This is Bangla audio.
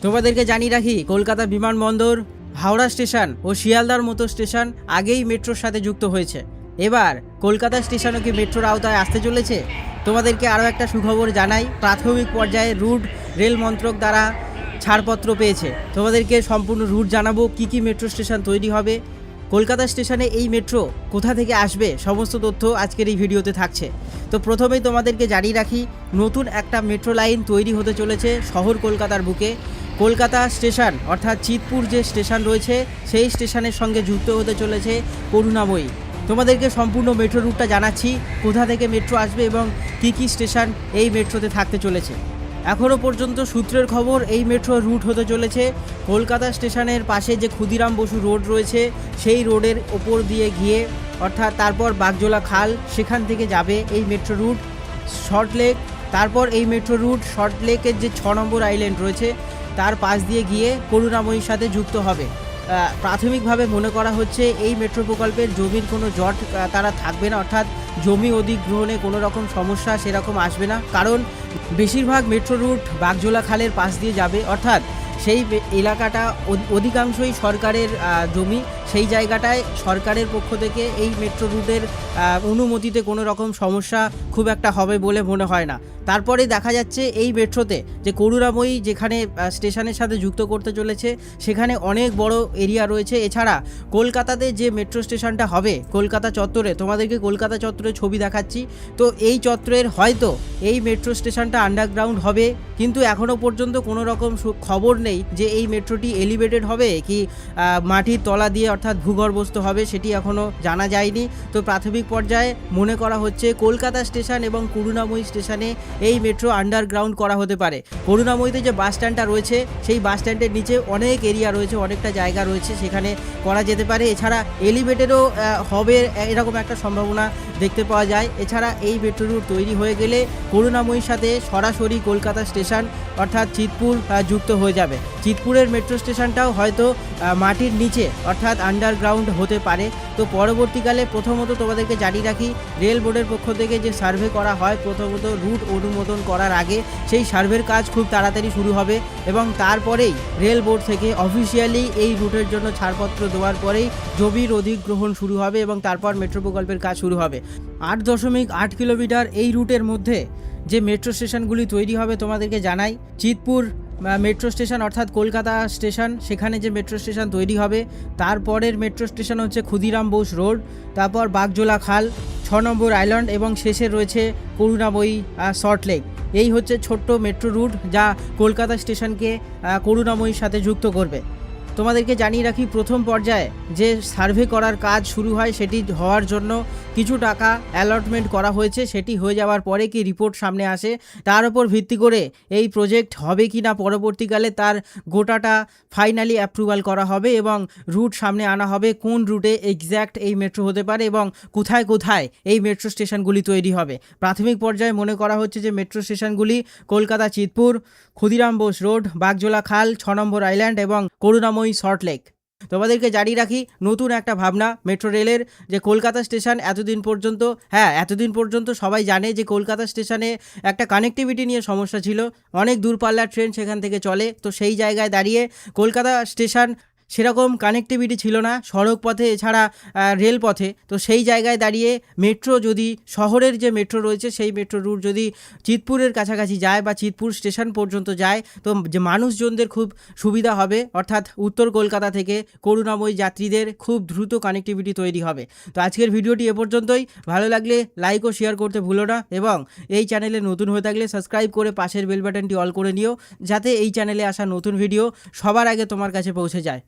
তোমাদেরকে জানিয়ে রাখি, কলকাতা বিমানবন্দর, হাওড়া স্টেশন ও শিয়ালদার মতো স্টেশন আগেই মেট্রোর সাথে যুক্ত হয়েছে। এবার কলকাতা স্টেশনও কি মেট্রোর আওতায় আসতে চলেছে? তোমাদেরকে আরও একটা সুখবর জানাই, প্রাথমিক পর্যায়ে রুট রেল মন্ত্রক দ্বারা ছাড়পত্র পেয়েছে। তোমাদেরকে সম্পূর্ণ রুট জানাবো, কি মেট্রো স্টেশন তৈরি হবে, কলকাতা স্টেশনে এই মেট্রো কোথা থেকে আসবে, সমস্ত তথ্য আজকের এই ভিডিওতে থাকছে। তো প্রথমেই তোমাদেরকে জানিয়ে রাখি, নতুন একটা মেট্রো লাইন তৈরি হতে চলেছে শহর কলকাতার বুকে। কলকাতা স্টেশন অর্থাৎ চিতপুর যে স্টেশন রয়েছে সেই স্টেশনের সঙ্গে যুক্ত হতে চলেছে করুণাময়ী। তোমাদেরকে সম্পূর্ণ মেট্রো রুটটা জানাচ্ছি, কোথা থেকে মেট্রো আসবে এবং কি স্টেশন এই মেট্রোতে থাকতে চলেছে। এখনও পর্যন্ত সূত্রের খবর, এই মেট্রো রুট হতে চলেছে কলকাতা স্টেশনের পাশে যে ক্ষুদিরাম বসু রোড রয়েছে সেই রোডের ওপর দিয়ে গিয়ে, অর্থাৎ তারপর বাগজোলা খাল, সেখান থেকে যাবে এই মেট্রো রুট সল্টলেক। তারপর এই মেট্রো রুট সল্টলেকের যে 6 নম্বর আইল্যান্ড রয়েছে তার পাশ দিয়ে গিয়ে করুণাময়ীর সাথে যুক্ত হবে। প্রাথমিকভাবে মনে করা হচ্ছে এই মেট্রো প্রকল্পের জমির কোনো জট তারা থাকবে না, অর্থাৎ জমি অধিগ্রহণে কোনো রকম সমস্যা সেরকম আসবে না, কারণ বেশিরভাগ মেট্রো রুট বাগজোলা খালের পাশ দিয়ে যাবে, অর্থাৎ সেই এলাকাটা অধিকাংশই সরকারের জমি। সেই জায়গাটায় সরকারের পক্ষ থেকে এই মেট্রো রুটের অনুমতিতে কোনো রকম সমস্যা খুব একটা হবে বলে মনে হয় না। তারপরে দেখা যাচ্ছে এই মেট্রোতে যে করুণাময়ী যেখানে স্টেশনের সাথে যুক্ত করতে চলেছে সেখানে অনেক বড় এরিয়া রয়েছে। এছাড়া কলকাতাতে যে মেট্রো স্টেশনটা হবে কলকাতা চত্বরে, তোমাদেরকে কলকাতা চত্বরে ছবি দেখাচ্ছি, তো এই চত্বরের হয়তো এই মেট্রো স্টেশনটা আন্ডারগ্রাউন্ড হবে, কিন্তু এখনও পর্যন্ত কোনো রকম খবর নেই যে এই মেট্রোটি এলিভেটেড হবে কি মাটির তলা দিয়ে অর্থাৎ ভূগর্ভস্থ হবে, সেটি এখনও জানা যায়নি। তো প্রাথমিক পর্যায়ে মনে করা হচ্ছে কলকাতা স্টেশন এবং করুণাময়ী স্টেশনে এই মেট্রো আন্ডারগ্রাউন্ড করা হতে পারে। করুণাময়ীতে যে বাস স্ট্যান্ডটা রয়েছে সেই বাস স্ট্যান্ডের নিচে অনেক এরিয়া রয়েছে, অনেকটা জায়গা রয়েছে, সেখানে করা যেতে পারে। এছাড়া এলিভেটেডও হবে এরকম একটা সম্ভাবনা দেখতে পাওয়া যায়। এছাড়া এই মেট্রো রুট তৈরি হয়ে গেলে করুণাময়ীর সাথে সরাসরি কলকাতা স্টেশন অর্থাৎ চিতপুর যুক্ত হয়ে যাবে। চিতপুরের মেট্রো স্টেশনটাও হয়তো মাটির নিচে অর্থাৎ আন্ডারগ্রাউন্ড হতে পারে। তো পরবর্তীকালে প্রথমত তোমাদেরকে জানিয়ে রাখি, রেল বোর্ডের পক্ষ থেকে যে সার্ভে করা হয় প্রথমত রুট অনুমোদন করার আগে, সেই সার্ভের কাজ খুব তাড়াতাড়ি শুরু হবে এবং তারপরেই রেল বোর্ড থেকে অফিসিয়ালি এই রুটের জন্য ছাড়পত্র দেওয়ার পরেই জমির অধিগ্রহণ শুরু হবে এবং তারপর মেট্রো প্রকল্পের কাজ শুরু হবে। 8.8 কিলোমিটার এই রুটের মধ্যে যে মেট্রো স্টেশনগুলি তৈরি হবে তোমাদেরকে জানাই, চিতপুর মেট্রো স্টেশন অর্থাৎ কলকাতা স্টেশন, সেখানে যে মেট্রো স্টেশন তৈরি হবে, তারপরের মেট্রো স্টেশন হচ্ছে ক্ষুদিরাম বোস রোড, তারপর বাগজোলা খাল, 6 নম্বর আইল্যান্ড এবং শেষে রয়েছে করুণাময়ী সল্টলেক। এই হচ্ছে ছোট্ট মেট্রো রুট যা কলকাতা স্টেশনকে করুণাময়ীর সাথে যুক্ত করবে। তোমাদেরকে জানিয়ে রাখি, প্রথম পর্যায়ে যে সার্ভে করার কাজ শুরু হয় সেটি হওয়ার জন্য কিছু টাকা অ্যালটমেন্ট করা হয়েছে। সেটি হয়ে যাওয়ার পরে কি রিপোর্ট সামনে আসে তার উপর ভিত্তি করে এই প্রজেক্ট হবে কি না পরবর্তীকালে তার গোটাটা ফাইনালি অ্যাপ্রুভাল করা হবে এবং রুট সামনে আনা হবে, কোন রুটে এক্স্যাক্ট এই মেট্রো হতে পারে এবং কোথায় কোথায় এই মেট্রো স্টেশনগুলি তৈরি হবে। প্রাথমিক পর্যায়ে মনে করা হচ্ছে যে মেট্রো স্টেশনগুলি কলকাতা চিতপুর, ক্ষুদিরাম বোস রোড, বাগজোলা খাল, 6 নম্বর আইল্যান্ড এবং করুণাময়ী সল্টলেক। তোমাদেরকে জানিয়ে রাখি, নতুন একটা ভাবনা মেট্রো রেলের, যে কলকাতা স্টেশন এতদিন পর্যন্ত সবাই জানে যে কলকাতা স্টেশনে একটা কানেক্টিভিটি নিয়ে সমস্যা ছিল, অনেক দূরপাল্লার ট্রেন সেখান থেকে চলে। তো সেই জায়গায় দাঁড়িয়ে কলকাতা স্টেশন সেরকম কানেক্টিভিটি ছিল না সড়ক পথে এছাড়া রেলপথে। তো সেই জায়গায় দাঁড়িয়ে মেট্রো যদি শহরের যে মেট্রো রয়েছে সেই মেট্রো রুট যদি চিতপুরের কাছাকাছি যায় বা চিতপুর স্টেশন পর্যন্ত যায়, তো যে মানুষজনদের খুব সুবিধা হবে, অর্থাৎ উত্তর কলকাতা থেকে করুণাময়ী যাত্রীদের খুব দ্রুত কানেক্টিভিটি তৈরি হবে। তো আজকের ভিডিওটি এ পর্যন্তই। ভালো লাগলে লাইক ও শেয়ার করতে ভুলো না এবং এই চ্যানেলে নতুন হয়ে থাকলে সাবস্ক্রাইব করে পাশের বেল বাটনটি অল করে নিও, যাতে এই চ্যানেলে আসা নতুন ভিডিও সবার আগে তোমার কাছে পৌঁছে যায়।